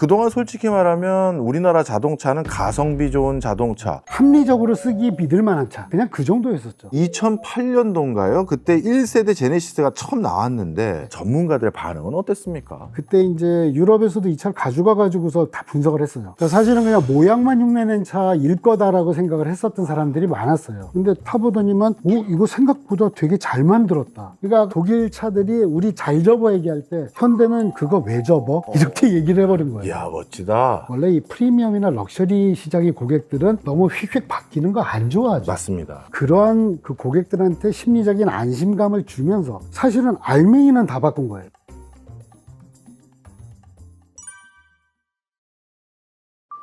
그동안 솔직히 말하면 우리나라 자동차는 가성비 좋은 자동차, 합리적으로 쓰기 믿을 만한 차, 그냥 그 정도였었죠. 2008년도인가요? 그때 1세대 제네시스가 처음 나왔는데 전문가들의 반응은 어땠습니까? 그때 이제 유럽에서도 이 차를 가져가 가지고서 다 분석을 했어요. 그러니까 사실은 그냥 모양만 흉내낸 차일 거다라고 생각을 했었던 사람들이 많았어요. 근데 타보더니만 이거 생각보다 되게 잘 만들었다. 그러니까 독일 차들이 우리 잘 접어 얘기할 때 현대는 그거 왜 접어? 이렇게 얘기를 해버린 거예요. 이야, 멋지다. 원래 이 프리미엄이나 럭셔리 시장의 고객들은 너무 휙휙 바뀌는 거 안 좋아하죠. 맞습니다. 그러한 그 고객들한테 심리적인 안심감을 주면서 사실은 알맹이는 다 바꾼 거예요.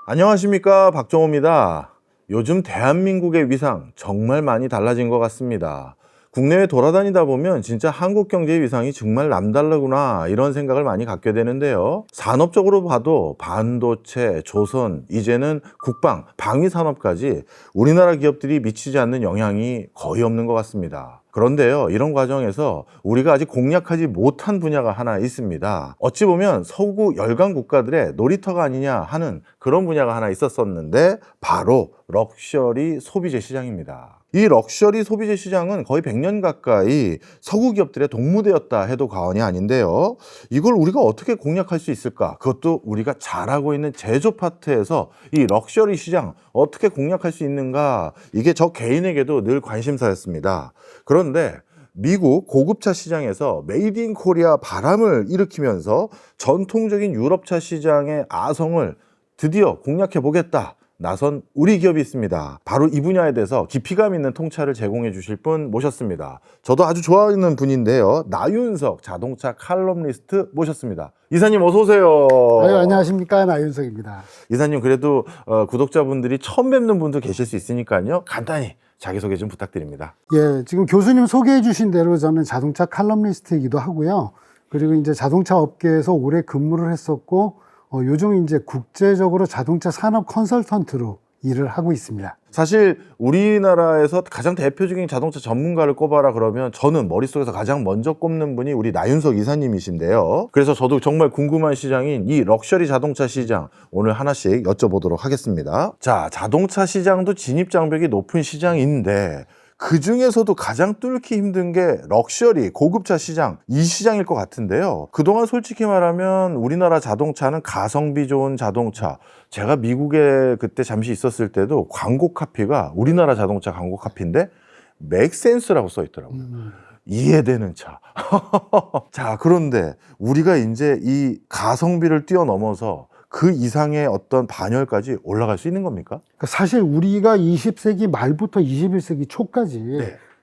안녕하십니까, 박정호입니다. 요즘 대한민국의 위상 정말 많이 달라진 것 같습니다. 국내에 돌아다니다 보면 진짜 한국 경제의 위상이 정말 남다르구나 이런 생각을 많이 갖게 되는데요. 산업적으로 봐도 반도체, 조선, 이제는 국방, 방위산업까지 우리나라 기업들이 미치지 않는 영향이 거의 없는 것 같습니다. 그런데요, 이런 과정에서 우리가 아직 공략하지 못한 분야가 하나 있습니다. 어찌 보면 서구 열강 국가들의 놀이터가 아니냐 하는 그런 분야가 하나 있었었는데 바로 럭셔리 소비재 시장입니다. 이 럭셔리 소비재 시장은 거의 100년 가까이 서구 기업들의 동무대였다 해도 과언이 아닌데요. 이걸 우리가 어떻게 공략할 수 있을까? 그것도 우리가 잘하고 있는 제조 파트에서 이 럭셔리 시장 어떻게 공략할 수 있는가? 이게 저 개인에게도 늘 관심사였습니다. 그런데 미국 고급차 시장에서 메이드 인 코리아 바람을 일으키면서 전통적인 유럽차 시장의 아성을 드디어 공략해 보겠다 나선 우리 기업이 있습니다. 바로 이 분야에 대해서 깊이감 있는 통찰을 제공해 주실 분 모셨습니다. 저도 아주 좋아하는 분인데요. 나윤석 자동차 칼럼니스트 모셨습니다. 이사님 어서 오세요. 안녕하십니까, 나윤석입니다. 이사님, 그래도 구독자분들이 처음 뵙는 분도 계실 수 있으니까요. 간단히 자기소개 좀 부탁드립니다. 예, 지금 교수님 소개해 주신 대로 저는 자동차 칼럼니스트이기도 하고요. 그리고 이제 자동차 업계에서 오래 근무를 했었고, 요즘 이제 국제적으로 자동차 산업 컨설턴트로 일을 하고 있습니다. 사실 우리나라에서 가장 대표적인 자동차 전문가를 꼽아라 그러면 저는 머릿속에서 가장 먼저 꼽는 분이 우리 나윤석 이사님이신데요. 그래서 저도 정말 궁금한 시장인 이 럭셔리 자동차 시장 오늘 하나씩 여쭤보도록 하겠습니다. 자, 자동차 시장도 진입장벽이 높은 시장인데 그 중에서도 가장 뚫기 힘든 게 럭셔리, 고급차 시장, 이 시장일 것 같은데요. 그동안 솔직히 말하면 우리나라 자동차는 가성비 좋은 자동차, 제가 미국에 그때 잠시 있었을 때도 광고 카피가 우리나라 자동차 광고 카피인데 맥센스라고 써 있더라고요. 이해되는 차. 자, 그런데 우리가 이제 이 가성비를 뛰어넘어서 그 이상의 어떤 반열까지 올라갈 수 있는 겁니까? 그러니까 사실 우리가 20세기 말부터 21세기 초까지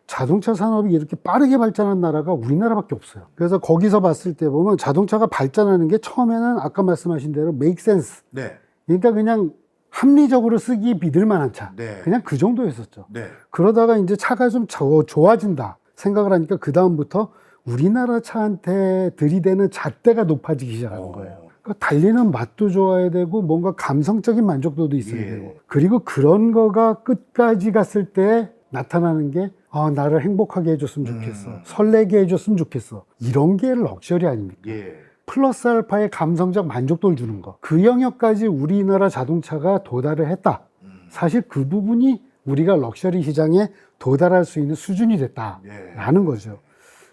자동차 산업이 이렇게 빠르게 발전한 나라가 우리나라밖에 없어요. 그래서 거기서 봤을 때 보면 자동차가 발전하는 게 처음에는 아까 말씀하신 대로 make sense. 그러니까 그냥 합리적으로 쓰기 믿을 만한 차. 그냥 그 정도였었죠. 그러다가 이제 차가 좀 좋아진다 생각을 하니까 그 다음부터 우리나라 차한테 들이대는 잣대가 높아지기 시작하는 거예요. 그러니까 달리는 맛도 좋아야 되고 뭔가 감성적인 만족도도 있어야 되고, 그리고 그런 거가 끝까지 갔을 때 나타나는 게 나를 행복하게 해줬으면 좋겠어, 설레게 해줬으면 좋겠어, 이런 게 럭셔리 아닙니까? 플러스 알파의 감성적 만족도를 주는 거, 그 영역까지 우리나라 자동차가 도달을 했다. 사실 그 부분이 우리가 럭셔리 시장에 도달할 수 있는 수준이 됐다라는 거죠.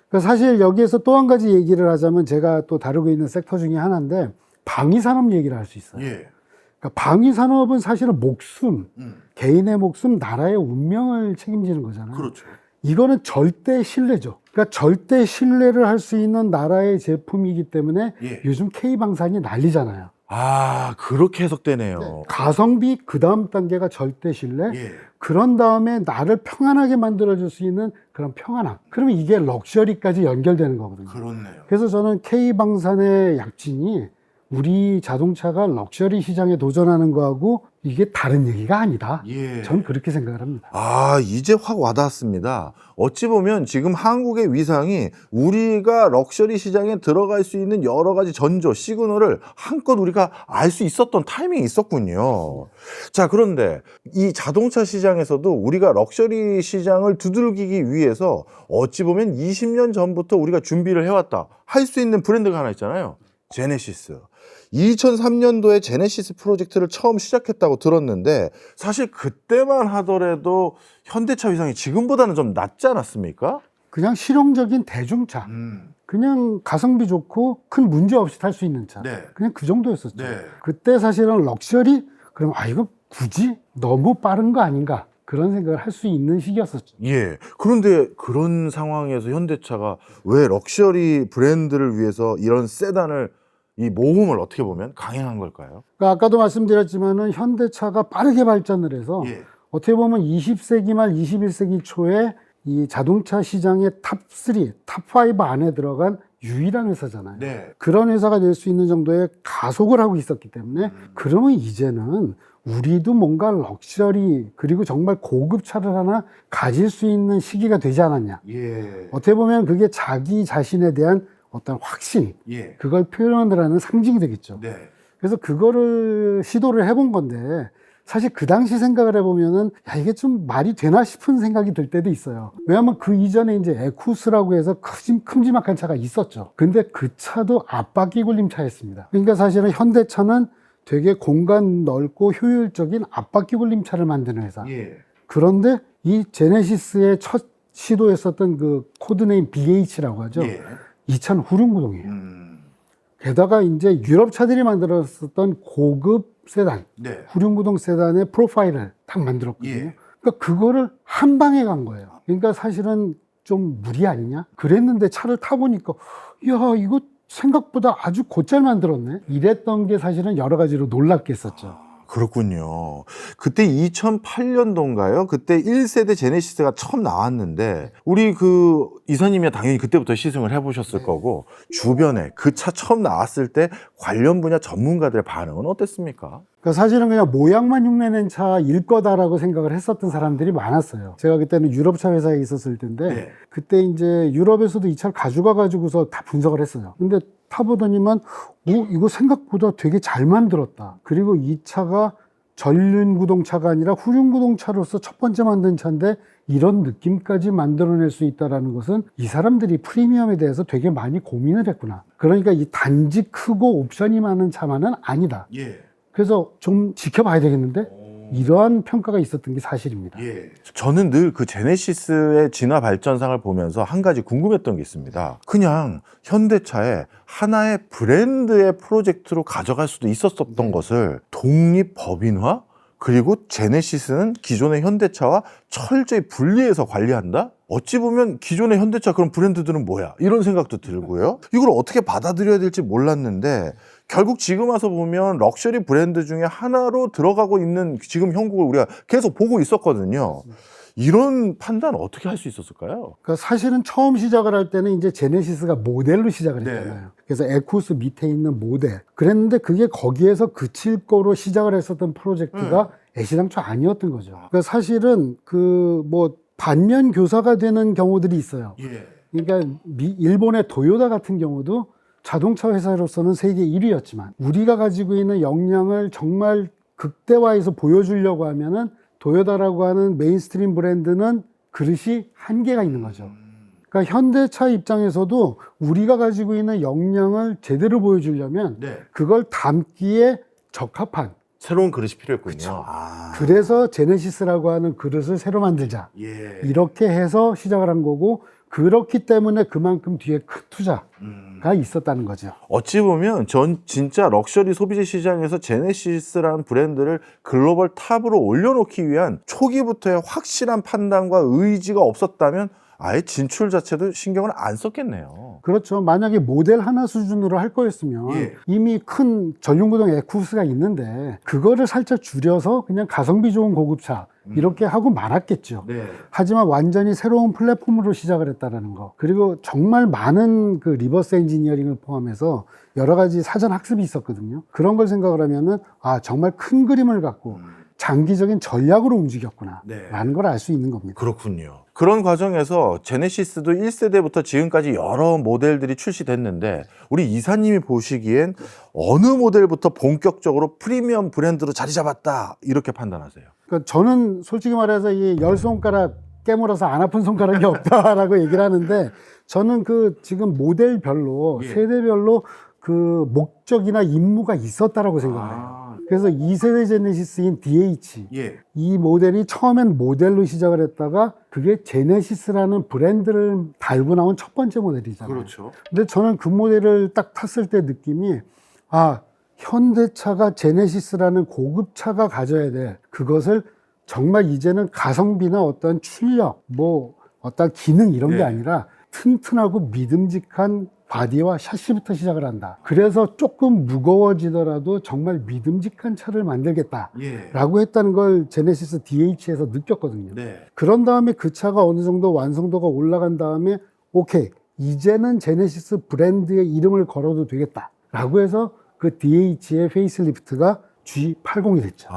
그러니까 사실 여기에서 또 한 가지 얘기를 하자면 제가 또 다루고 있는 섹터 중에 하나인데 방위산업 얘기를 할 수 있어요. 그러니까 방위산업은 사실은 목숨, 개인의 목숨, 나라의 운명을 책임지는 거잖아요. 그렇죠. 이거는 절대 신뢰죠. 그러니까 절대 신뢰를 할 수 있는 나라의 제품이기 때문에 요즘 K방산이 난리잖아요. 아, 그렇게 해석되네요. 가성비 그 다음 단계가 절대 신뢰, 그런 다음에 나를 평안하게 만들어줄 수 있는 그런 평안함. 그러면 이게 럭셔리까지 연결되는 거거든요. 그렇네요. 그래서 저는 K방산의 약진이 우리 자동차가 럭셔리 시장에 도전하는 거하고 이게 다른 얘기가 아니다. 전 그렇게 생각을 합니다. 아, 이제 확 와닿았습니다. 어찌 보면 지금 한국의 위상이 우리가 럭셔리 시장에 들어갈 수 있는 여러 가지 전조, 시그널을 한껏 우리가 알 수 있었던 타이밍이 있었군요. 자, 그런데 이 자동차 시장에서도 우리가 럭셔리 시장을 두들기기 위해서 어찌 보면 20년 전부터 우리가 준비를 해왔다 할 수 있는 브랜드가 하나 있잖아요. 제네시스. 2003년도에 제네시스 프로젝트를 처음 시작했다고 들었는데 사실 그때만 하더라도 현대차 위상이 지금보다는 좀 낫지 않았습니까? 그냥 실용적인 대중차. 그냥 가성비 좋고 큰 문제 없이 탈 수 있는 차. 네. 그냥 그 정도였었죠. 네. 그때 사실은 럭셔리? 그럼 이거 굳이 너무 빠른 거 아닌가? 그런 생각을 할 수 있는 시기였었죠. 예. 그런데 그런 상황에서 현대차가 왜 럭셔리 브랜드를 위해서 이런 세단을 이 모험을 어떻게 보면 강행한 걸까요? 그러니까 아까도 말씀드렸지만은 현대차가 빠르게 발전을 해서 예. 어떻게 보면 20세기 말 21세기 초에 이 자동차 시장의 탑3, 탑5 안에 들어간 유일한 회사잖아요. 네. 그런 회사가 될 수 있는 정도의 가속을 하고 있었기 때문에 그러면 이제는 우리도 뭔가 럭셔리 그리고 정말 고급 차를 하나 가질 수 있는 시기가 되지 않았냐. 예. 어떻게 보면 그게 자기 자신에 대한 어떤 확신, 예. 그걸 표현을 하는 상징이 되겠죠. 네. 그래서 그거를 시도를 해본 건데 사실 그 당시 생각을 해보면은 야 이게 좀 말이 되나 싶은 생각이 들 때도 있어요. 왜냐하면 그 이전에 이제 에쿠스라고 해서 큼지막한 차가 있었죠. 근데 그 차도 앞바퀴 굴림 차였습니다. 그러니까 사실은 현대차는 되게 공간 넓고 효율적인 앞바퀴 굴림 차를 만드는 회사. 예. 그런데 이 제네시스의 첫 시도했었던 그 코드네임 BH라고 하죠. 예. 이 차는 후륜구동이에요. 게다가 이제 유럽 차들이 만들었었던 고급 세단, 네. 후륜구동 세단의 프로파일을 딱 만들었거든요. 예. 그러니까 그거를 한 방에 간 거예요. 그러니까 사실은 좀 무리 아니냐? 그랬는데 차를 타보니까, 이야, 이거 생각보다 아주 곧잘 만들었네? 이랬던 게 사실은 여러 가지로 놀랍게 했었죠. 그렇군요. 그때 2008년도인가요? 그때 1세대 제네시스가 처음 나왔는데 우리 그 이사님이 당연히 그때부터 시승을 해보셨을 거고 주변에 그 차 처음 나왔을 때 관련 분야 전문가들의 반응은 어땠습니까? 그러니까 사실은 그냥 모양만 흉내낸 차일 거다라고 생각을 했었던 사람들이 많았어요. 제가 그때는 유럽차 회사에 있었을 텐데 네. 그때 이제 유럽에서도 이 차를 가져가 가지고서 다 분석을 했어요. 근데 타보더니만 이거 생각보다 되게 잘 만들었다. 그리고 이 차가 전륜구동차가 아니라 후륜구동차로서 첫 번째 만든 차인데 이런 느낌까지 만들어낼 수 있다는 것은 이 사람들이 프리미엄에 대해서 되게 많이 고민을 했구나. 그러니까 이 단지 크고 옵션이 많은 차만은 아니다. 예. 그래서 좀 지켜봐야 되겠는데 이러한 평가가 있었던 게 사실입니다. 예. 저는 늘 그 제네시스의 진화 발전상을 보면서 한 가지 궁금했던 게 있습니다. 그냥 현대차의 하나의 브랜드의 프로젝트로 가져갈 수도 있었던 것을 독립 법인화? 그리고 제네시스는 기존의 현대차와 철저히 분리해서 관리한다? 어찌 보면 기존의 현대차 그런 브랜드들은 뭐야? 이런 생각도 들고요. 이걸 어떻게 받아들여야 될지 몰랐는데 결국 지금 와서 보면 럭셔리 브랜드 중에 하나로 들어가고 있는 지금 형국을 우리가 계속 보고 있었거든요. 이런 판단 어떻게 할 수 있었을까요? 그러니까 사실은 처음 시작을 할 때는 이제 제네시스가 모델로 시작을 네. 했잖아요. 그래서 에쿠스 밑에 있는 모델. 그랬는데 그게 거기에서 그칠 거로 시작을 했었던 프로젝트가 애시당초 아니었던 거죠. 그러니까 사실은 그 뭐 반면 교사가 되는 경우들이 있어요. 예. 그러니까 일본의 도요타 같은 경우도 자동차 회사로서는 세계 1위였지만 우리가 가지고 있는 역량을 정말 극대화해서 보여주려고 하면은 도요타라고 하는 메인스트림 브랜드는 그릇이 한계가 있는 거죠. 그러니까 현대차 입장에서도 우리가 가지고 있는 역량을 제대로 보여주려면 네. 그걸 담기에 적합한 새로운 그릇이 필요했군요. 그쵸. 아. 그래서 제네시스라고 하는 그릇을 새로 만들자. 예. 이렇게 해서 시작을 한 거고 그렇기 때문에 그만큼 뒤에 큰 투자가 있었다는 거죠. 어찌 보면 전 진짜 럭셔리 소비재 시장에서 제네시스라는 브랜드를 글로벌 탑으로 올려놓기 위한 초기부터의 확실한 판단과 의지가 없었다면 아예 진출 자체도 신경을 안 썼겠네요. 그렇죠. 만약에 모델 하나 수준으로 할 거였으면 예. 이미 큰 전륜구동 에쿠스가 있는데 그거를 살짝 줄여서 그냥 가성비 좋은 고급차 이렇게 하고 말았겠죠. 네. 하지만 완전히 새로운 플랫폼으로 시작을 했다는 거. 그리고 정말 많은 그 리버스 엔지니어링을 포함해서 여러 가지 사전 학습이 있었거든요. 그런 걸 생각을 하면은 아 정말 큰 그림을 갖고 장기적인 전략으로 움직였구나 네. 라는 걸 알 수 있는 겁니다. 그렇군요. 그런 과정에서 제네시스도 1세대부터 지금까지 여러 모델들이 출시됐는데 우리 이사님이 보시기엔 어느 모델부터 본격적으로 프리미엄 브랜드로 자리 잡았다 이렇게 판단하세요? 그러니까 저는 솔직히 말해서 이 10손가락 깨물어서 안 아픈 손가락이 없다라고 얘기를 하는데 저는 그 지금 모델별로 예. 세대별로 그 목적이나 임무가 있었다라고 생각해요. 그래서 2세대 제네시스인 DH 예. 이 모델이 처음엔 모델로 시작을 했다가 그게 제네시스라는 브랜드를 달고 나온 첫 번째 모델이잖아요. 그렇죠. 근데 저는 그 모델을 딱 탔을 때 느낌이 현대차가 제네시스라는 고급차가 가져야 돼. 그것을 정말 이제는 가성비나 어떤 출력, 뭐 어떤 기능 이런 게 네. 아니라 튼튼하고 믿음직한 바디와 샤시부터 시작을 한다. 그래서 조금 무거워지더라도 정말 믿음직한 차를 만들겠다. 예. 라고 했다는 걸 제네시스 DH에서 느꼈거든요. 네. 그런 다음에 그 차가 어느 정도 완성도가 올라간 다음에 오케이, 이제는 제네시스 브랜드의 이름을 걸어도 되겠다. 라고 해서 그 DH의 페이스리프트가 G80이 됐죠.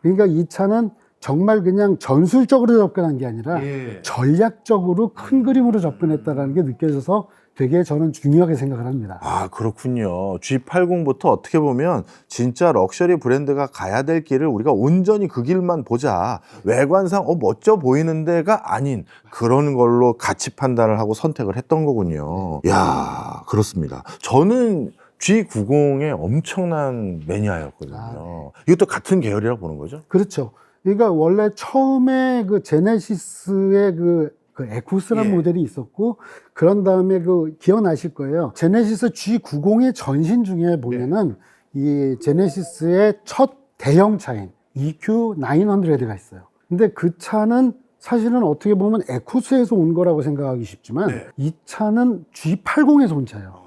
그러니까 이 차는 정말 그냥 전술적으로 접근한 게 아니라 예. 전략적으로 큰 그림으로 접근했다는 게 느껴져서 되게 저는 중요하게 생각을 합니다. 그렇군요. G80부터 어떻게 보면 진짜 럭셔리 브랜드가 가야 될 길을 우리가 온전히 그 길만 보자. 외관상 멋져 보이는 데가 아닌 그런 걸로 가치 판단을 하고 선택을 했던 거군요. 야, 그렇습니다. 저는 G90의 엄청난 매니아였거든요. 이것도 같은 계열이라고 보는 거죠? 그렇죠. 그러니까 원래 처음에 그 제네시스의 그 에쿠스라는 예. 모델이 있었고, 그런 다음에 기억나실 거예요. 제네시스 G90의 전신 중에 보면은 이 제네시스의 첫 대형차인 EQ900가 있어요. 근데 그 차는 사실은 어떻게 보면 에쿠스에서 온 거라고 생각하기 쉽지만 네. 이 차는 G80에서 온 차예요.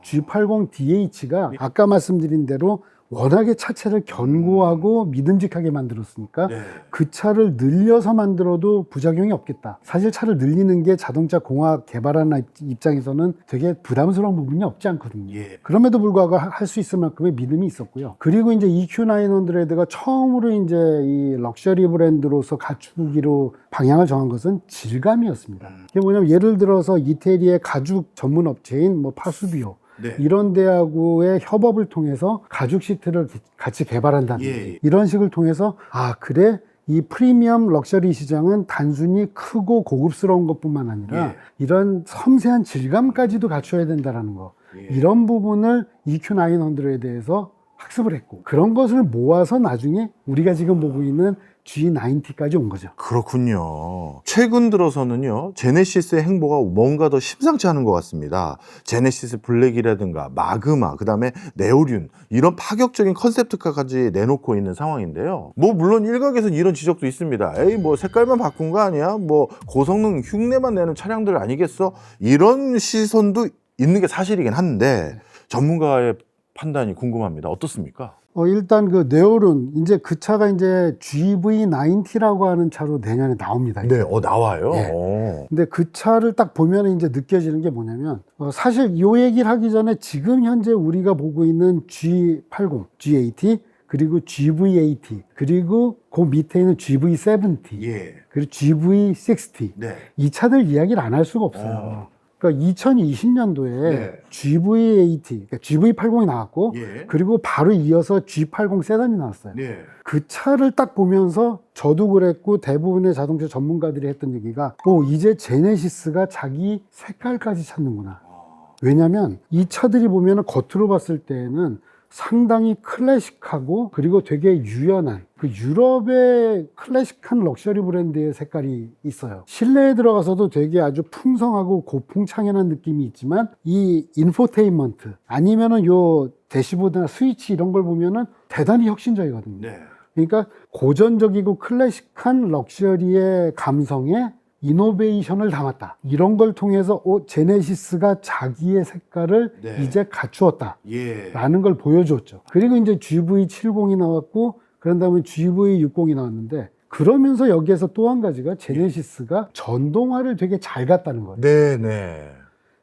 G80 DH가 아까 말씀드린 대로 워낙에 차체를 견고하고 믿음직하게 만들었으니까 네. 그 차를 늘려서 만들어도 부작용이 없겠다. 사실 차를 늘리는 게 자동차 공학 개발하는 입장에서는 되게 부담스러운 부분이 없지 않거든요. 예. 그럼에도 불구하고 할 수 있을 만큼의 믿음이 있었고요. 그리고 이제 EQ900가 처음으로 이제 이 럭셔리 브랜드로서 갖추기로 방향을 정한 것은 질감이었습니다. 이게 뭐냐면 예를 들어서 이태리의 가죽 전문 업체인 뭐 파수비오 네. 이런 데하고의 협업을 통해서 가죽 시트를 같이 개발한다든지 예. 이런 식을 통해서 그래 이 프리미엄 럭셔리 시장은 단순히 크고 고급스러운 것뿐만 아니라 예. 이런 섬세한 질감까지도 갖춰야 된다는 거. 예. 이런 부분을 EQ900에 대해서 학습을 했고 그런 것을 모아서 나중에 우리가 지금 보고 있는 G90까지 온 거죠. 그렇군요. 최근 들어서는요, 제네시스의 행보가 뭔가 더 심상치 않은 것 같습니다. 제네시스 블랙이라든가 마그마, 그 다음에 네오륜, 이런 파격적인 컨셉트카까지 내놓고 있는 상황인데요. 물론 일각에서는 이런 지적도 있습니다. 색깔만 바꾼 거 아니야? 고성능 흉내만 내는 차량들 아니겠어? 이런 시선도 있는 게 사실이긴 한데, 전문가의 판단이 궁금합니다. 어떻습니까? 일단 그 네오룬 이제 그 차가 이제 GV90라고 하는 차로 내년에 나옵니다. 네, 나와요. 예. 근데 그 차를 딱 보면 이제 느껴지는 게 뭐냐면 사실 이 얘기를 하기 전에 지금 현재 우리가 보고 있는 G80, G80 그리고 GV80 그리고 그 밑에 있는 GV70 예. 그리고 GV60 네. 이 차들 이야기를 안 할 수가 없어요. 그러니까 2020년도에 네. GV80, 그러니까 GV80이 나왔고 예. 그리고 바로 이어서 G80 세단이 나왔어요. 네. 그 차를 딱 보면서 저도 그랬고 대부분의 자동차 전문가들이 했던 얘기가 이제 제네시스가 자기 색깔까지 찾는구나. 왜냐면 이 차들이 보면 겉으로 봤을 때는 상당히 클래식하고 그리고 되게 유연한 그 유럽의 클래식한 럭셔리 브랜드의 색깔이 있어요. 실내에 들어가서도 되게 아주 풍성하고 고풍창연한 느낌이 있지만 이 인포테인먼트 아니면은 요 대시보드나 스위치 이런 걸 보면은 대단히 혁신적이거든요. 네. 그러니까 고전적이고 클래식한 럭셔리의 감성에 이노베이션을 담았다. 이런 걸 통해서 제네시스가 자기의 색깔을 네. 이제 갖추었다. 예. 라는 걸 보여줬죠. 그리고 이제 GV70이 나왔고 그런 다음에 GV60이 나왔는데 그러면서 여기에서 또 한 가지가 제네시스가 전동화를 되게 잘 갔다는 거예요. 네네.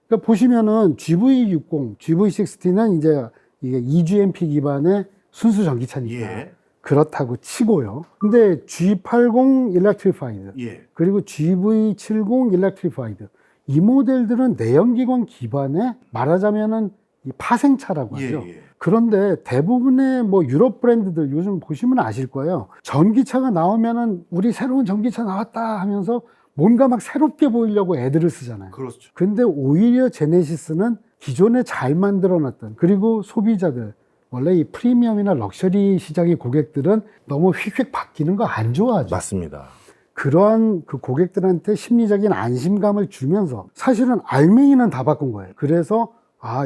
그러니까 보시면은 GV60, GV60는 이제 이게 EGMP 기반의 순수 전기차니까 예. 그렇다고 치고요. 근데 G80 Electrified 예. 그리고 GV70 Electrified 이 모델들은 내연기관 기반의 말하자면은 이 파생차라고 하죠. 예. 그런데 대부분의 유럽 브랜드들 요즘 보시면 아실 거예요. 전기차가 나오면은 우리 새로운 전기차 나왔다 하면서 뭔가 막 새롭게 보이려고 애들을 쓰잖아요. 그렇죠. 근데 오히려 제네시스는 기존에 잘 만들어놨던, 그리고 소비자들, 원래 이 프리미엄이나 럭셔리 시장의 고객들은 너무 휙휙 바뀌는 거 안 좋아하죠. 맞습니다. 그러한 그 고객들한테 심리적인 안심감을 주면서 사실은 알맹이는 다 바꾼 거예요. 그래서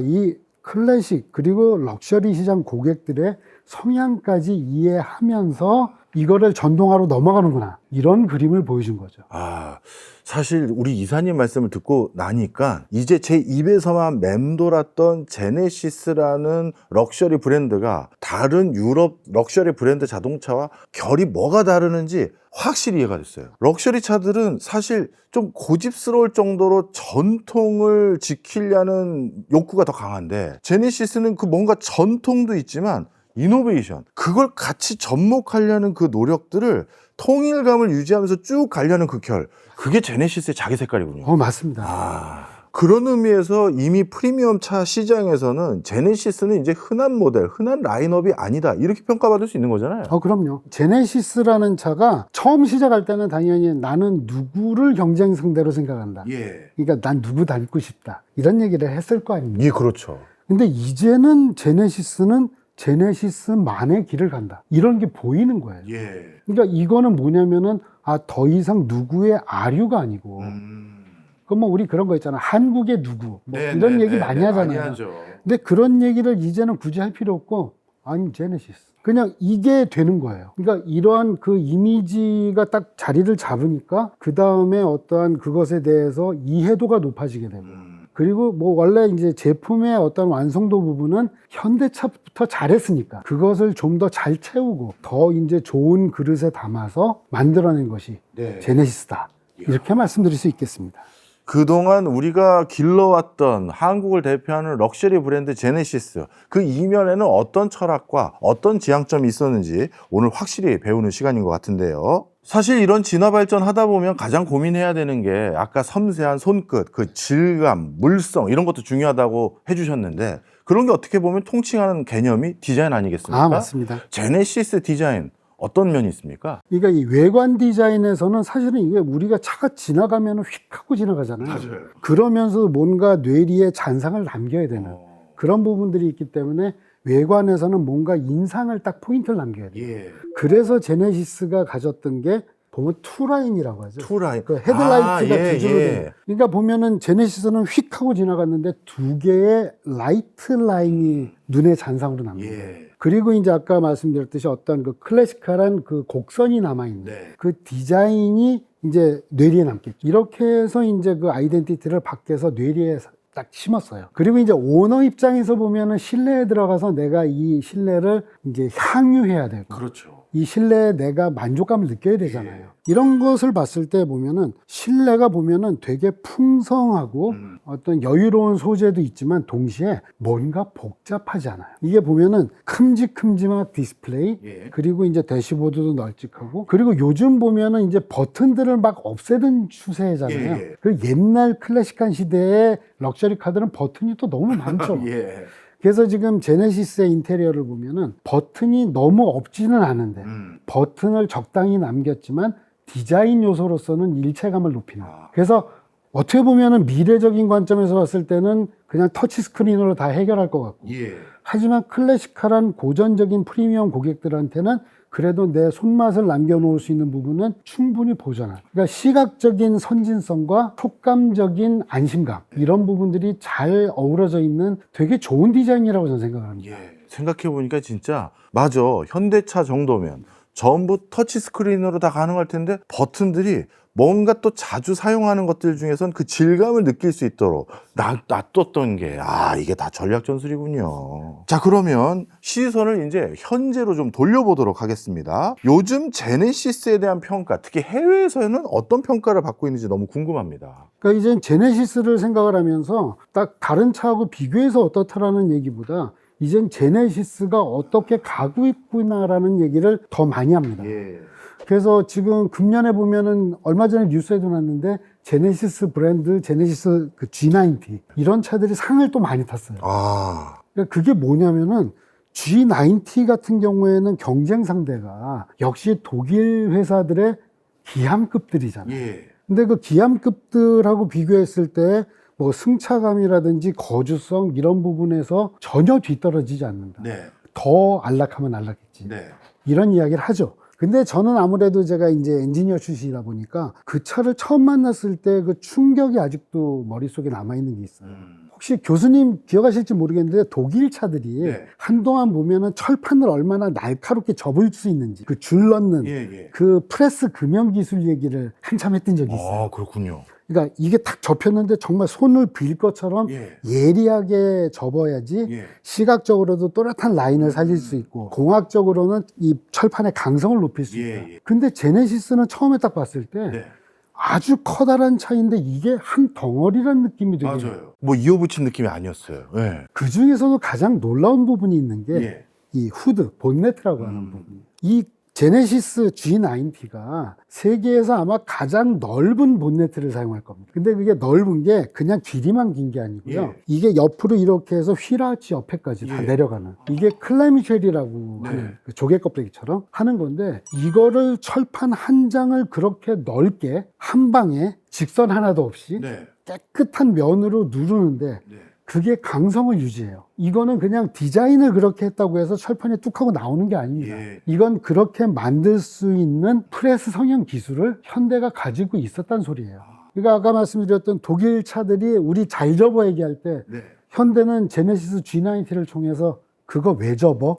이 클래식 그리고 럭셔리 시장 고객들의 성향까지 이해하면서 이거를 전동화로 넘어가는구나, 이런 그림을 보여준 거죠. 사실 우리 이사님 말씀을 듣고 나니까 이제 제 입에서만 맴돌았던 제네시스라는 럭셔리 브랜드가 다른 유럽 럭셔리 브랜드 자동차와 결이 뭐가 다르는지 확실히 이해가 됐어요. 럭셔리 차들은 사실 좀 고집스러울 정도로 전통을 지키려는 욕구가 더 강한데, 제네시스는 그 뭔가 전통도 있지만 이노베이션, 그걸 같이 접목하려는 그 노력들을 통일감을 유지하면서 쭉 가려는 그 결, 그게 제네시스의 자기 색깔이군요. 맞습니다. 그런 의미에서 이미 프리미엄 차 시장에서는 제네시스는 이제 흔한 모델, 흔한 라인업이 아니다, 이렇게 평가받을 수 있는 거잖아요. 그럼요. 제네시스라는 차가 처음 시작할 때는 당연히 나는 누구를 경쟁 상대로 생각한다. 그러니까 난 누구 닮고 싶다, 이런 얘기를 했을 거 아닙니까? 예, 그렇죠. 근데 이제는 제네시스는 제네시스만의 길을 간다, 이런 게 보이는 거예요. 그러니까 이거는 뭐냐면은 더 이상 누구의 아류가 아니고, 그럼 뭐 우리 그런 거 있잖아, 한국의 누구 뭐 이런 얘기 많이 하잖아요. 근데 그런 얘기를 이제는 굳이 할 필요 없고, 아니 제네시스, 그냥 이게 되는 거예요. 그러니까 이러한 그 이미지가 딱 자리를 잡으니까 그 다음에 어떠한 그것에 대해서 이해도가 높아지게 되고, 그리고 뭐 원래 이제 제품의 어떤 완성도 부분은 현대차부터 잘했으니까 그것을 좀 더 잘 채우고 더 이제 좋은 그릇에 담아서 만들어낸 것이 제네시스다, 이렇게 말씀드릴 수 있겠습니다. 그동안 우리가 길러왔던 한국을 대표하는 럭셔리 브랜드 제네시스, 그 이면에는 어떤 철학과 어떤 지향점이 있었는지 오늘 확실히 배우는 시간인 것 같은데요. 사실 이런 진화 발전 하다 보면 가장 고민해야 되는 게 아까 섬세한 손끝, 그 질감, 물성, 이런 것도 중요하다고 해주셨는데, 그런 게 어떻게 보면 통칭하는 개념이 디자인 아니겠습니까? 맞습니다. 제네시스 디자인 어떤 면이 있습니까? 그러니까 이 외관 디자인에서는 사실은 이게 우리가 차가 지나가면 휙 하고 지나가잖아요. 그러면서 뭔가 뇌리에 잔상을 남겨야 되는 그런 부분들이 있기 때문에 외관에서는 뭔가 인상을 딱 포인트를 남겨야 돼요. 그래서 제네시스가 가졌던 게 보면 투라인이라고 하죠. 투라인. 그 헤드라이트가 두 줄로 돼. 그러니까 보면은 제네시스는 휙 하고 지나갔는데 두 개의 라이트 라인이 눈에 잔상으로 남는 거예요. 그리고 이제 아까 말씀드렸듯이 어떤 그 클래시컬한 그 곡선이 남아있는 그 디자인이 이제 뇌리에 남겠죠. 이렇게 해서 이제 그 아이덴티티를 밖에서 뇌리에 딱 심었어요. 그리고 이제 오너 입장에서 보면은 실내에 들어가서 내가 이 실내를 이제 향유해야 되고, 이 실내에 내가 만족감을 느껴야 되잖아요. 이런 것을 봤을 때 보면은 실내가 보면은 되게 풍성하고 어떤 여유로운 소재도 있지만 동시에 뭔가 복잡하지 않아요. 이게 보면은 큼직큼직한 디스플레이, 그리고 이제 대시보드도 널찍하고, 그리고 요즘 보면은 이제 버튼들을 막 없애던 추세잖아요. 그 옛날 클래식한 시대의 럭셔리 카들은 버튼이 또 너무 많죠. 그래서 지금 제네시스의 인테리어를 보면은 버튼이 너무 없지는 않은데 버튼을 적당히 남겼지만 디자인 요소로서는 일체감을 높이는. 그래서 어떻게 보면은 미래적인 관점에서 봤을 때는 그냥 터치 스크린으로 다 해결할 것 같고, 하지만 클래시컬한 고전적인 프리미엄 고객들한테는 그래도 내 손맛을 남겨놓을 수 있는 부분은 충분히 보존한, 그러니까 시각적인 선진성과 촉감적인 안심감, 이런 부분들이 잘 어우러져 있는 되게 좋은 디자인이라고 저는 생각을 합니다. 생각해보니까 진짜 맞아. 현대차 정도면 전부 터치 스크린으로 다 가능할 텐데 버튼들이 뭔가 또 자주 사용하는 것들 중에선 그 질감을 느낄 수 있도록 놔뒀던 게, 이게 다 전략 전술이군요. 자, 그러면 시선을 이제 현재로 좀 돌려보도록 하겠습니다. 요즘 제네시스에 대한 평가, 특히 해외에서는 어떤 평가를 받고 있는지 너무 궁금합니다. 그러니까 이제 제네시스를 생각을 하면서 딱 다른 차하고 비교해서 어떻다라는 얘기보다 이젠 제네시스가 어떻게 가고 있구나라는 얘기를 더 많이 합니다. 그래서 지금 금년에 보면은 얼마 전에 뉴스에도 났는데 제네시스 브랜드, 제네시스 그 G90 이런 차들이 상을 또 많이 탔어요. 그러니까 그게 뭐냐면은 G90 같은 경우에는 경쟁 상대가 역시 독일 회사들의 기함급들이잖아요. 근데 그 기암급들하고 비교했을 때 뭐 승차감이라든지 거주성 이런 부분에서 전혀 뒤떨어지지 않는다. 네. 더 안락하면 안락했지. 네. 이런 이야기를 하죠. 근데 저는 아무래도 제가 이제 엔지니어 출신이다 보니까 그 차를 처음 만났을 때 그 충격이 아직도 머릿속에 남아있는 게 있어요. 혹시 교수님 기억하실지 모르겠는데 독일 차들이 네. 한동안 보면은 철판을 얼마나 날카롭게 접을 수 있는지 그 줄 넣는 예. 그 프레스 금형 기술 얘기를 한참 했던 적이 있어요. 아, 그렇군요. 그러니까 이게 탁 접혔는데 정말 손을 빌 것처럼 예. 예리하게 접어야지 예. 시각적으로도 또렷한 라인을 살릴 수 있고 공학적으로는 이 철판의 강성을 높일 수 있다. 예. 근데 제네시스는 처음에 딱 봤을 때 네. 아주 커다란 차인데 이게 한 덩어리란 느낌이 되게 맞아요. 뭐 이어붙인 느낌이 아니었어요. 예. 그 중에서도 가장 놀라운 부분이 있는 게 이 예. 후드, 본네트라고 하는 부분. 이 제네시스 G90가 세계에서 아마 가장 넓은 본네트를 사용할 겁니다. 근데 그게 넓은 게 그냥 길이만 긴 게 아니고요. 예. 이게 옆으로 이렇게 해서 휠아치 옆에까지 다 예. 내려가는. 이게 클라미쉘이라고 네. 하는 그 조개 껍데기처럼 하는 건데 이거를 철판 한 장을 그렇게 넓게 한 방에 직선 하나도 없이 네. 깨끗한 면으로 누르는데 네. 그게 강성을 유지해요. 이거는 그냥 디자인을 그렇게 했다고 해서 철판에 뚝 하고 나오는 게 아닙니다. 예. 이건 그렇게 만들 수 있는 프레스 성형 기술을 현대가 가지고 있었단 소리예요. 그러니까 아까 말씀드렸던 독일 차들이 우리 잘 접어 얘기할 때 네. 현대는 제네시스 G90를 통해서 그거 왜 접어?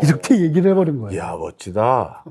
이렇게 얘기를 해버린 거예요. 이야, 멋지다.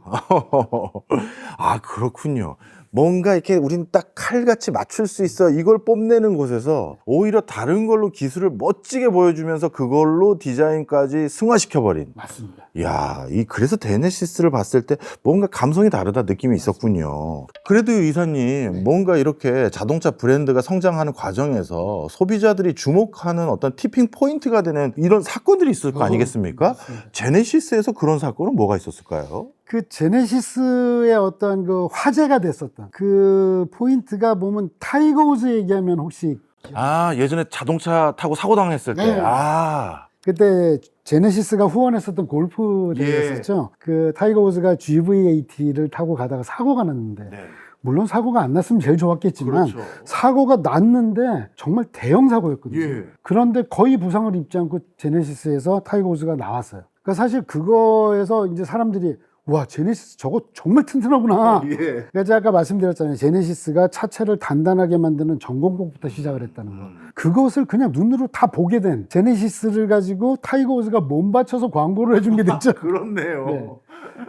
아, 그렇군요. 뭔가 이렇게 우린 딱 칼같이 맞출 수 있어. 이걸 뽐내는 곳에서 오히려 다른 걸로 기술을 멋지게 보여주면서 그걸로 디자인까지 승화시켜버린. 맞습니다. 이야, 그래서 제네시스를 봤을 때 뭔가 감성이 다르다 느낌이 있었군요. 그래도 이사님, 뭔가 이렇게 자동차 브랜드가 성장하는 과정에서 소비자들이 주목하는 어떤 티핑 포인트가 되는 이런 사건들이 있을 거 아니겠습니까? 맞습니다. 제네시스에서 그런 사건은 뭐가 있었을까요? 그 제네시스의 어떤 그 화제가 됐었던 그 포인트가 보면 타이거 우즈 얘기하면 혹시 아, 예전에 자동차 타고 사고 당했을 때. 네. 아, 그때 제네시스가 후원했었던 골프 대회였었죠. 그 타이거 우즈가 GV80를 타고 가다가 사고가 났는데 네. 물론 사고가 안 났으면 제일 좋았겠지만 그렇죠. 사고가 났는데 정말 대형 사고였거든요. 예. 그런데 거의 부상을 입지 않고 제네시스에서 타이거 우즈가 나왔어요. 그러니까 사실 그거에서 이제 사람들이 와, 제네시스 저거 정말 튼튼하구나. 예. 그러니까 제가 아까 말씀드렸잖아요. 제네시스가 차체를 단단하게 만드는 전공법부터 시작을 했다는 거. 그것을 그냥 눈으로 다 보게 된 제네시스를 가지고 타이거 우즈가 몸 바쳐서 광고를 해준 게 됐죠. 그렇네요. 네.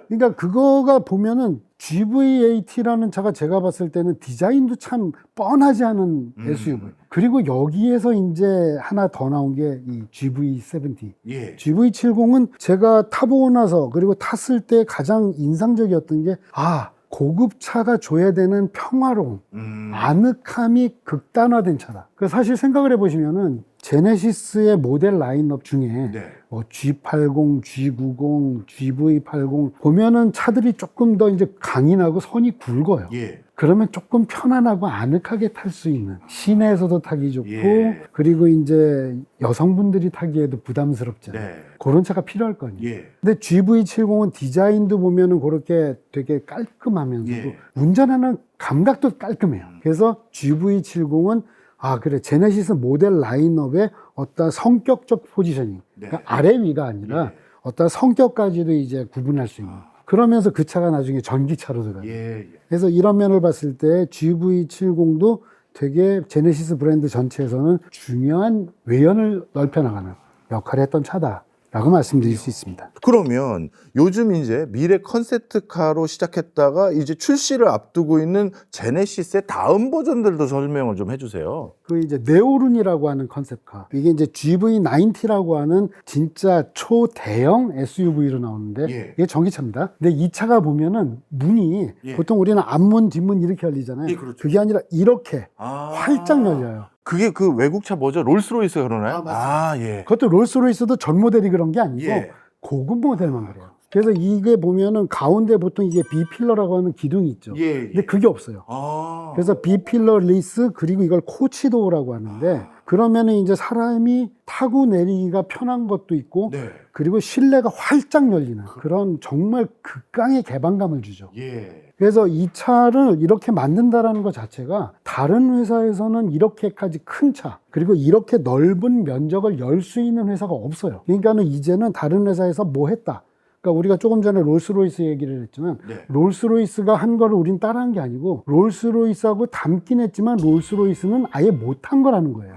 그러니까 그거가 보면은 GV80라는 차가 제가 봤을 때는 디자인도 참 뻔하지 않은 SUV. 그리고 여기에서 이제 하나 더 나온 게 이 GV70. 예. GV70은 제가 타보고 나서 그리고 탔을 때 가장 인상적이었던 게 고급차가 줘야 되는 평화로움, 아늑함이 극단화된 차다. 그 사실 생각을 해보시면은 제네시스의 모델 라인업 중에 네. 뭐 G80, G90, GV80 보면은 차들이 조금 더 이제 강인하고 선이 굵어요. 예. 그러면 조금 편안하고 아늑하게 탈 수 있는 시내에서도 타기 좋고 예. 그리고 이제 여성분들이 타기에도 부담스럽잖아요. 네. 그런 차가 필요할 거 아니에요. 예. 근데 GV70은 디자인도 보면은 그렇게 되게 깔끔하면서도 예. 운전하는 감각도 깔끔해요. 그래서 GV70은 그래 제네시스 모델 라인업의 어떤 성격적 포지셔닝, 네. 그러니까 아래 위가 아니라 예. 어떤 성격까지도 이제 구분할 수 있는. 그러면서 그 차가 나중에 전기차로 들어가요. 예. 그래서 이런 면을 봤을 때 GV70도 되게 제네시스 브랜드 전체에서는 중요한 외연을 넓혀나가는 역할을 했던 차다라고 말씀드릴 수 있습니다. 그러면 요즘 이제 미래 컨셉트카로 시작했다가 이제 출시를 앞두고 있는 제네시스의 다음 버전들도 설명을 좀 해주세요. 그 이제 네오룬이라고 하는 컨셉카. 이게 이제 GV90라고 하는 진짜 초대형 SUV로 나오는데 예. 이게 전기차입니다. 근데 이 차가 보면은 문이 예. 보통 우리는 앞문, 뒷문 이렇게 열리잖아요. 예, 그렇죠. 그게 아니라 이렇게 아. 활짝 열려요. 그게 그 외국차 뭐죠? 롤스로이스가 그러나요? 맞습니다. 예. 그것도 롤스로이스도 전 모델이 그런 게 아니고 예. 고급 모델만 그래요. 그래서 이게 보면은 가운데 보통 이게 B필러라고 하는 기둥이 있죠. 예. 근데 그게 없어요. 아. 그래서 B필러 리스 그리고 이걸 코치도어라고 하는데 그러면은 이제 사람이 타고 내리기가 편한 것도 있고 네. 그리고 실내가 활짝 열리는 그런 정말 극강의 개방감을 주죠. 예. 그래서 이 차를 이렇게 만든다라는 것 자체가 다른 회사에서는 이렇게까지 큰 차, 그리고 이렇게 넓은 면적을 열 수 있는 회사가 없어요. 그러니까는 이제는 다른 회사에서 뭐 했다. 그러니까 우리가 조금 전에 롤스로이스 얘기를 했지만 네. 롤스로이스가 한 거를 우린 따라한 게 아니고 롤스로이스하고 닮긴 했지만 롤스로이스는 아예 못한 거라는 거예요.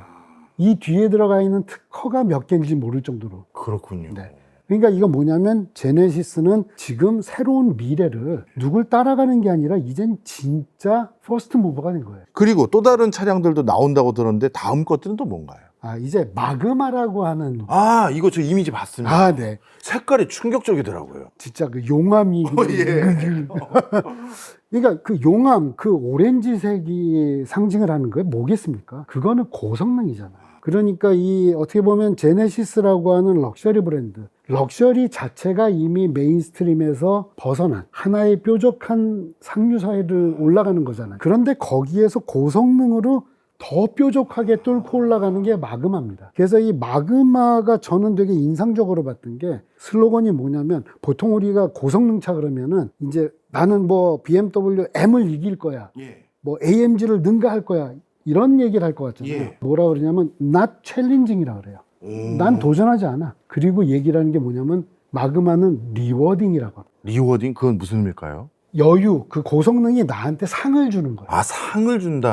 이 뒤에 들어가 있는 특허가 몇 개인지 모를 정도로. 그렇군요. 네. 그러니까 이거 뭐냐면 제네시스는 지금 새로운 미래를 누굴 따라가는 게 아니라 이젠 진짜 퍼스트 무버가 된 거예요. 그리고 또 다른 차량들도 나온다고 들었는데 다음 것들은 또 뭔가요? 아, 이제 마그마라고 하는 아, 이거 저 이미지 봤습니다. 아, 네. 색깔이 충격적이더라고요. 진짜 그 용암이 예. 그러니까 그 용암, 그 오렌지색이 상징을 하는 거예요. 뭐겠습니까? 그거는 고성능이잖아요. 그러니까 이 어떻게 보면 제네시스라고 하는 럭셔리 브랜드, 럭셔리 자체가 이미 메인스트림에서 벗어난 하나의 뾰족한 상류사회를 올라가는 거잖아요. 그런데 거기에서 고성능으로 더 뾰족하게 뚫고 올라가는 게 마그마입니다. 그래서 이 마그마가 저는 되게 인상적으로 봤던 게 슬로건이 뭐냐면 보통 우리가 고성능차 그러면은 이제 나는 뭐 BMW M을 이길 거야. 예. 뭐 AMG를 능가할 거야. 이런 얘기를 할 것 같잖아요. 예. 뭐라 그러냐면 not challenging이라 그래요. 난 도전하지 않아. 그리고 얘기를 하는 게 뭐냐면 마그마는 리워딩이라고 합니다. 리워딩? 그건 무슨 의미일까요? 여유, 그 고성능이 나한테 상을 주는 거예요. 아, 상을 준다.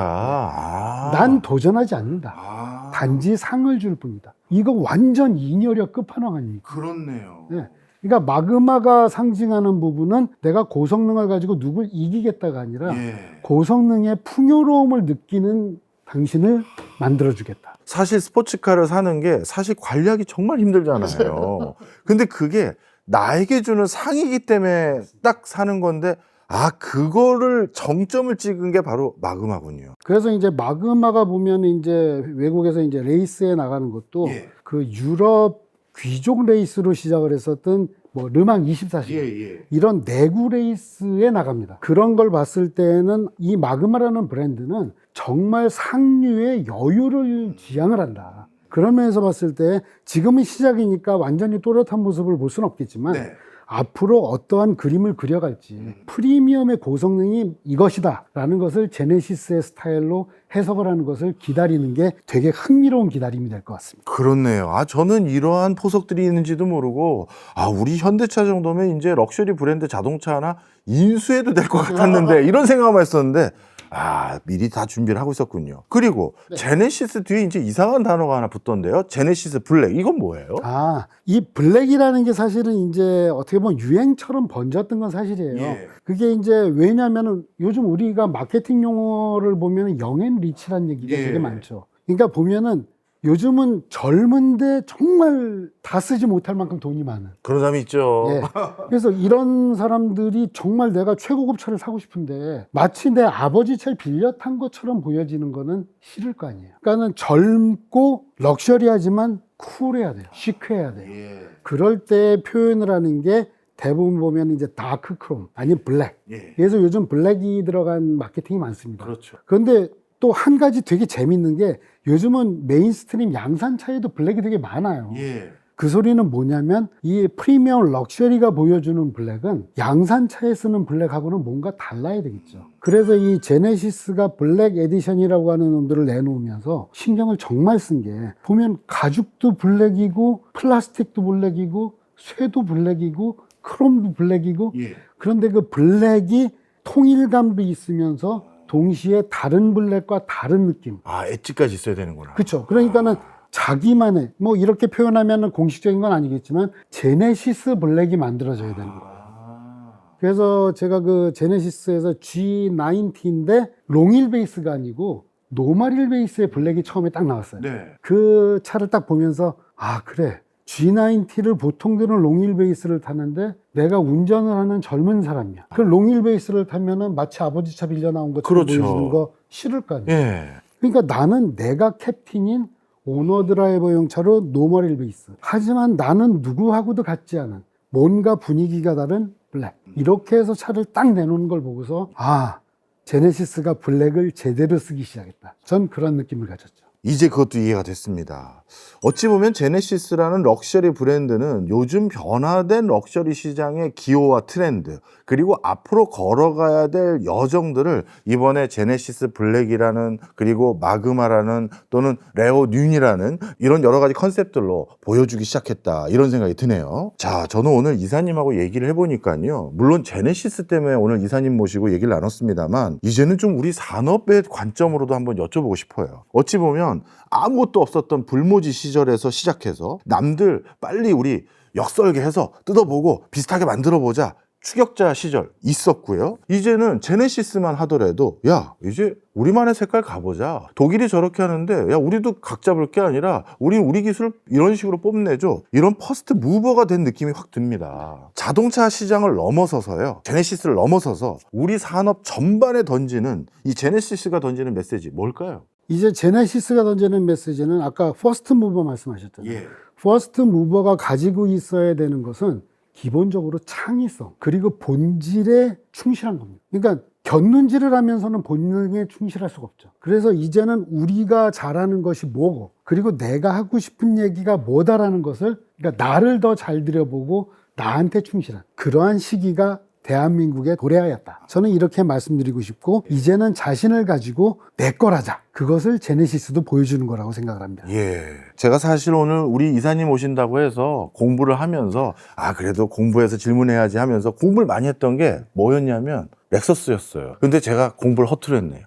아. 난 도전하지 않는다. 아. 단지 상을 줄 뿐이다. 이거 완전 잉여력 끝판왕 아닙니까? 그렇네요. 네. 그러니까 마그마가 상징하는 부분은 내가 고성능을 가지고 누굴 이기겠다가 아니라 예. 고성능의 풍요로움을 느끼는 당신을 만들어주겠다. 사실 스포츠카를 사는 게 사실 관리하기 정말 힘들잖아요. 근데 그게 나에게 주는 상이기 때문에 딱 사는 건데, 아, 그거를 정점을 찍은 게 바로 마그마군요. 그래서 이제 마그마가 보면 이제 외국에서 이제 레이스에 나가는 것도 예. 그 유럽 귀족 레이스로 시작을 했었던 뭐 르망 24시간 예. 이런 내구 레이스에 나갑니다. 그런 걸 봤을 때는 이 마그마라는 브랜드는 정말 상류의 여유를 지향을 한다. 그런 면에서 봤을 때 지금은 시작이니까 완전히 또렷한 모습을 볼 수는 없겠지만 네. 앞으로 어떠한 그림을 그려갈지 프리미엄의 고성능이 이것이다 라는 것을 제네시스의 스타일로 해석을 하는 것을 기다리는 게 되게 흥미로운 기다림이 될 것 같습니다. 그렇네요. 아, 저는 이러한 포석들이 있는지도 모르고, 아, 우리 현대차 정도면 이제 럭셔리 브랜드 자동차 하나 인수해도 될 것 같았는데, 이런 생각만 했었는데, 아, 미리 다 준비를 하고 있었군요. 그리고 네. 제네시스 뒤에 이제 이상한 단어가 하나 붙던데요. 제네시스 블랙. 이건 뭐예요? 아, 이 블랙이라는 게 사실은 이제 어떻게 보면 유행처럼 번졌던 건 사실이에요. 예. 그게 이제 왜냐면은 요즘 우리가 마케팅 용어를 보면 영앤 리치라는 얘기가 예. 되게 많죠. 그러니까 보면은 요즘은 젊은데 정말 다 쓰지 못할 만큼 돈이 많은. 그런 사람이 있죠. 예. 그래서 이런 사람들이 정말 내가 최고급 차를 사고 싶은데 마치 내 아버지 차를 빌려 탄 것처럼 보여지는 거는 싫을 거 아니에요. 그러니까는 젊고 럭셔리하지만 쿨해야 돼요. 시크해야 돼요. 예. 그럴 때 표현을 하는 게 대부분 보면 이제 다크 크롬 아니면 블랙. 예. 그래서 요즘 블랙이 들어간 마케팅이 많습니다. 그렇죠. 그런데 또 한 가지 되게 재밌는 게 요즘은 메인스트림 양산차에도 블랙이 되게 많아요. 예. 그 소리는 뭐냐면 이 프리미엄 럭셔리가 보여주는 블랙은 양산차에 쓰는 블랙하고는 뭔가 달라야 되겠죠. 그래서 이 제네시스가 블랙 에디션이라고 하는 놈들을 내놓으면서 신경을 정말 쓴 게 보면 가죽도 블랙이고 플라스틱도 블랙이고 쇠도 블랙이고 크롬도 블랙이고 예. 그런데 그 블랙이 통일감도 있으면서 동시에 다른 블랙과 다른 느낌. 아, 엣지까지 있어야 되는구나. 그렇죠. 그러니까는 자기만의 뭐 이렇게 표현하면 공식적인 건 아니겠지만 제네시스 블랙이 만들어져야 되는 거예요. 아. 그래서 제가 그 제네시스에서 G90인데 롱힐 베이스가 아니고 노멀힐 베이스의 블랙이 처음에 딱 나왔어요. 네. 그 차를 딱 보면서 아 그래 G90를 보통들은 롱힐 베이스를 타는데 내가 운전을 하는 젊은 사람이야. 그 롱힐 베이스를 타면은 마치 아버지 차 빌려 나온 것처럼 그렇죠. 보여지는 거 싫을 거 아니에요. 예. 그러니까 나는 내가 캡틴인 오너 드라이버용 차로 노멀힐 베이스. 하지만 나는 누구하고도 같지 않은 뭔가 분위기가 다른 블랙. 이렇게 해서 차를 딱 내놓는 걸 보고서 아, 제네시스가 블랙을 제대로 쓰기 시작했다. 전 그런 느낌을 가졌죠. 이제 그것도 이해가 됐습니다. 어찌 보면 제네시스라는 럭셔리 브랜드는 요즘 변화된 럭셔리 시장의 기호와 트렌드, 그리고 앞으로 걸어가야 될 여정들을 이번에 제네시스 블랙이라는, 그리고 마그마라는, 또는 레오 늠이라는 이런 여러 가지 컨셉들로 보여주기 시작했다, 이런 생각이 드네요. 자, 저는 오늘 이사님하고 얘기를 해보니까요, 물론 제네시스 때문에 오늘 이사님 모시고 얘기를 나눴습니다만 이제는 좀 우리 산업의 관점으로도 한번 여쭤보고 싶어요. 어찌 보면 아무것도 없었던 불모지 시절에서 시작해서 남들 빨리 우리 역설계해서 뜯어보고 비슷하게 만들어보자, 추격자 시절 있었고요. 이제는 제네시스만 하더라도 야, 이제 우리만의 색깔 가보자. 독일이 저렇게 하는데 야, 우리도 각 잡을 게 아니라 우리 기술 이런 식으로 뽐내줘. 이런 퍼스트 무버가 된 느낌이 확 듭니다. 자동차 시장을 넘어서서요, 제네시스를 넘어서서 우리 산업 전반에 던지는 이 제네시스가 던지는 메시지 뭘까요? 이제 제네시스가 던지는 메시지는 아까 퍼스트 무버 말씀하셨잖아요. 퍼스트 무버가 가지고 있어야 되는 것은 기본적으로 창의성, 그리고 본질에 충실한 겁니다. 그러니까 곁눈질을 하면서는 본능에 충실할 수가 없죠. 그래서 이제는 우리가 잘하는 것이 뭐고, 그리고 내가 하고 싶은 얘기가 뭐다라는 것을, 그러니까 나를 더 잘 들여보고 나한테 충실한 그러한 시기가 대한민국에 도래하였다. 저는 이렇게 말씀드리고 싶고, 이제는 자신을 가지고 내 거라자. 그것을 제네시스도 보여주는 거라고 생각을 합니다. 예. 제가 사실 오늘 우리 이사님 오신다고 해서 공부를 하면서 그래도 공부해서 질문해야지 하면서 공부를 많이 했던 게 뭐였냐면 렉서스였어요. 근데 제가 공부를 허투루 했네요.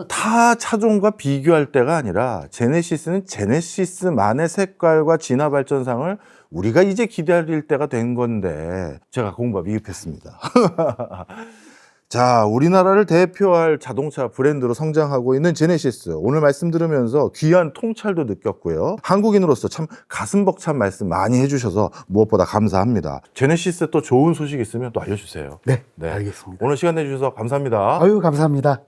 타 차종과 비교할 때가 아니라 제네시스는 제네시스만의 색깔과 진화 발전상을 우리가 이제 기다릴 때가 된 건데 제가 공부가 미흡했습니다. 자, 우리나라를 대표할 자동차 브랜드로 성장하고 있는 제네시스, 오늘 말씀 들으면서 귀한 통찰도 느꼈고요. 한국인으로서 참 가슴 벅찬 말씀 많이 해주셔서 무엇보다 감사합니다. 제네시스 또 좋은 소식 있으면 또 알려주세요. 네, 네. 알겠습니다. 오늘 시간 내주셔서 감사합니다. 아유, 감사합니다.